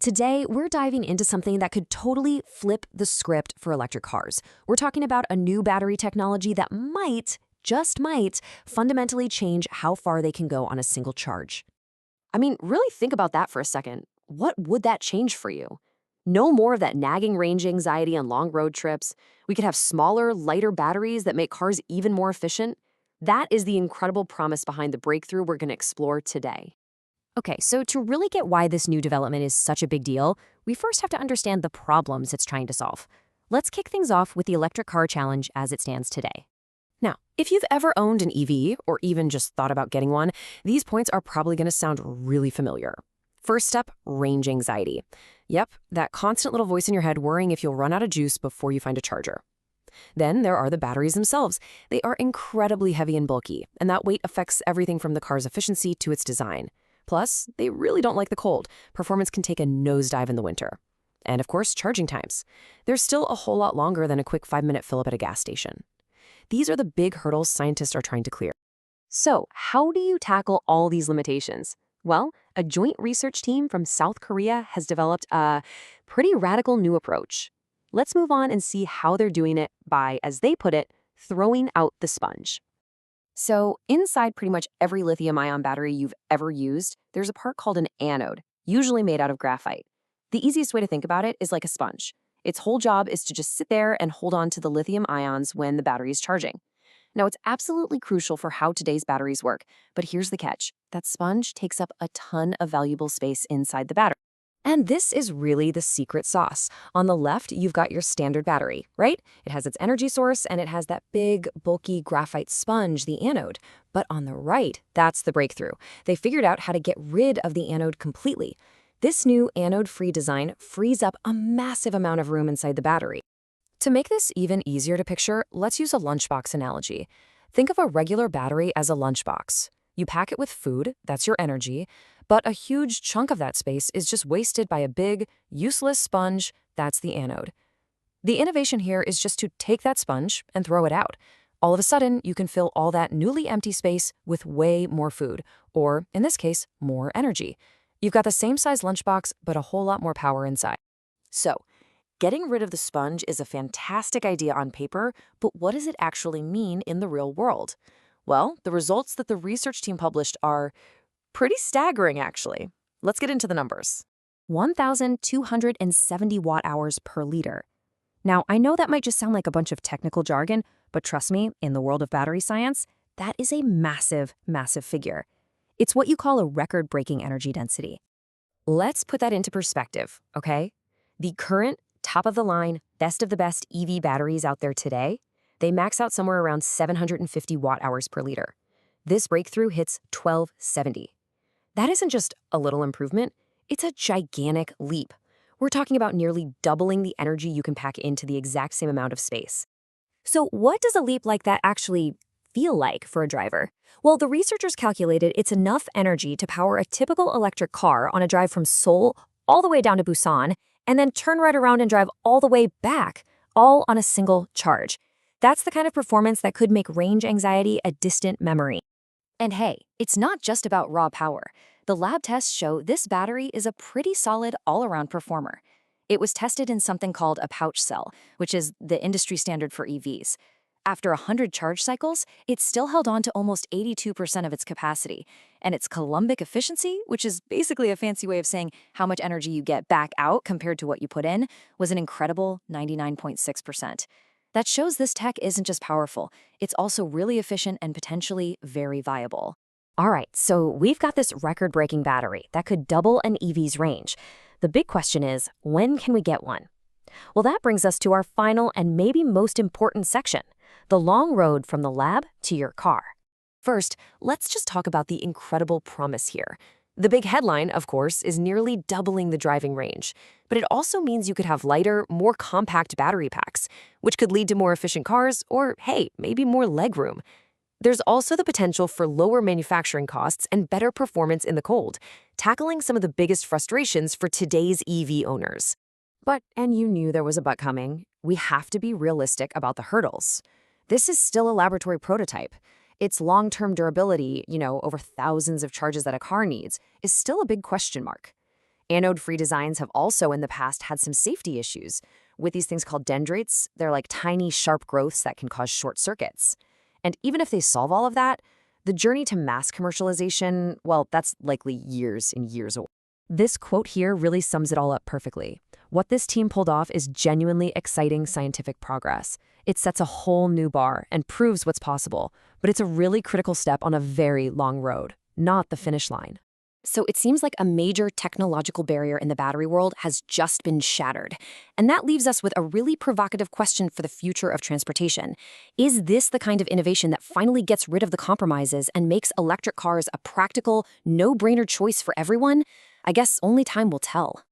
Today, we're diving into something that could totally flip the script for electric cars. We're talking about a new battery technology that might, just might, fundamentally change how far they can go on a single charge. I mean, really think about that for a second. What would that change for you? No more of that nagging range anxiety on long road trips. We could have smaller, lighter batteries that make cars even more efficient. That is the incredible promise behind the breakthrough we're going to explore today. Okay, so to really get why this new development is such a big deal, we first have to understand the problems it's trying to solve. Let's kick things off with the electric car challenge as it stands today. Now, if you've ever owned an EV or even just thought about getting one, these points are probably going to sound really familiar. First step, range anxiety. Yep, that constant little voice in your head worrying if you'll run out of juice before you find a charger. Then there are the batteries themselves. They are incredibly heavy and bulky, and that weight affects everything from the car's efficiency to its design. Plus, they really don't like the cold. Performance can take a nosedive in the winter. And of course, charging times. They're still a whole lot longer than a quick 5-minute fill-up at a gas station. These are the big hurdles scientists are trying to clear. So, how do you tackle all these limitations? Well, a joint research team from South Korea has developed a pretty radical new approach. Let's move on and see how they're doing it by, as they put it, throwing out the sponge. So inside pretty much every lithium-ion battery you've ever used, there's a part called an anode, usually made out of graphite. The easiest way to think about it is like a sponge. Its whole job is to just sit there and hold on to the lithium ions when the battery is charging. Now, it's absolutely crucial for how today's batteries work, but here's the catch. That sponge takes up a ton of valuable space inside the battery. And this is really the secret sauce. On the left, you've got your standard battery, right? It has its energy source, and it has that big, bulky graphite sponge, the anode. But on the right, that's the breakthrough. They figured out how to get rid of the anode completely. This new anode-free design frees up a massive amount of room inside the battery. To make this even easier to picture, let's use a lunchbox analogy. Think of a regular battery as a lunchbox. You pack it with food, that's your energy, but a huge chunk of that space is just wasted by a big, useless sponge, that's the anode. The innovation here is just to take that sponge and throw it out. All of a sudden, you can fill all that newly empty space with way more food, or, in this case, more energy. You've got the same size lunchbox, but a whole lot more power inside. So, getting rid of the sponge is a fantastic idea on paper, but what does it actually mean in the real world? Well, the results that the research team published are pretty staggering, actually. Let's get into the numbers. 1,270 watt-hours per liter. Now, I know that might just sound like a bunch of technical jargon, but trust me, in the world of battery science, that is a massive, massive figure. It's what you call a record-breaking energy density. Let's put that into perspective, okay? The current, top-of-the-line, best-of-the-best EV batteries out there today, they max out somewhere around 750 watt-hours per liter. This breakthrough hits 1,270. That isn't just a little improvement, it's a gigantic leap. We're talking about nearly doubling the energy you can pack into the exact same amount of space. So what does a leap like that actually feel like for a driver? Well, the researchers calculated it's enough energy to power a typical electric car on a drive from Seoul all the way down to Busan, and then turn right around and drive all the way back, all on a single charge. That's the kind of performance that could make range anxiety a distant memory. And hey, it's not just about raw power. The lab tests show this battery is a pretty solid all-around performer. It was tested in something called a pouch cell, which is the industry standard for EVs. After 100 charge cycles, it still held on to almost 82% of its capacity. And its Coulombic efficiency, which is basically a fancy way of saying how much energy you get back out compared to what you put in, was an incredible 99.6%. That shows this tech isn't just powerful, it's also really efficient and potentially very viable. All right, so we've got this record-breaking battery that could double an EV's range. The big question is, when can we get one? Well, that brings us to our final and maybe most important section, the long road from the lab to your car. First, let's just talk about the incredible promise here. The big headline, of course, is nearly doubling the driving range, but it also means you could have lighter, more compact battery packs, which could lead to more efficient cars or, hey, maybe more legroom. There's also the potential for lower manufacturing costs and better performance in the cold, tackling some of the biggest frustrations for today's EV owners. But, and you knew there was a but coming, we have to be realistic about the hurdles. This is still a laboratory prototype. Its long-term durability, over thousands of charges that a car needs, is still a big question mark. Anode-free designs have also in the past had some safety issues. With these things called dendrites, they're like tiny, sharp growths that can cause short circuits. And even if they solve all of that, the journey to mass commercialization, well, that's likely years and years away. This quote here really sums it all up perfectly. What this team pulled off is genuinely exciting scientific progress. It sets a whole new bar and proves what's possible, but it's a really critical step on a very long road, not the finish line. So it seems like a major technological barrier in the battery world has just been shattered. And that leaves us with a really provocative question for the future of transportation. Is this the kind of innovation that finally gets rid of the compromises and makes electric cars a practical, no-brainer choice for everyone? I guess only time will tell.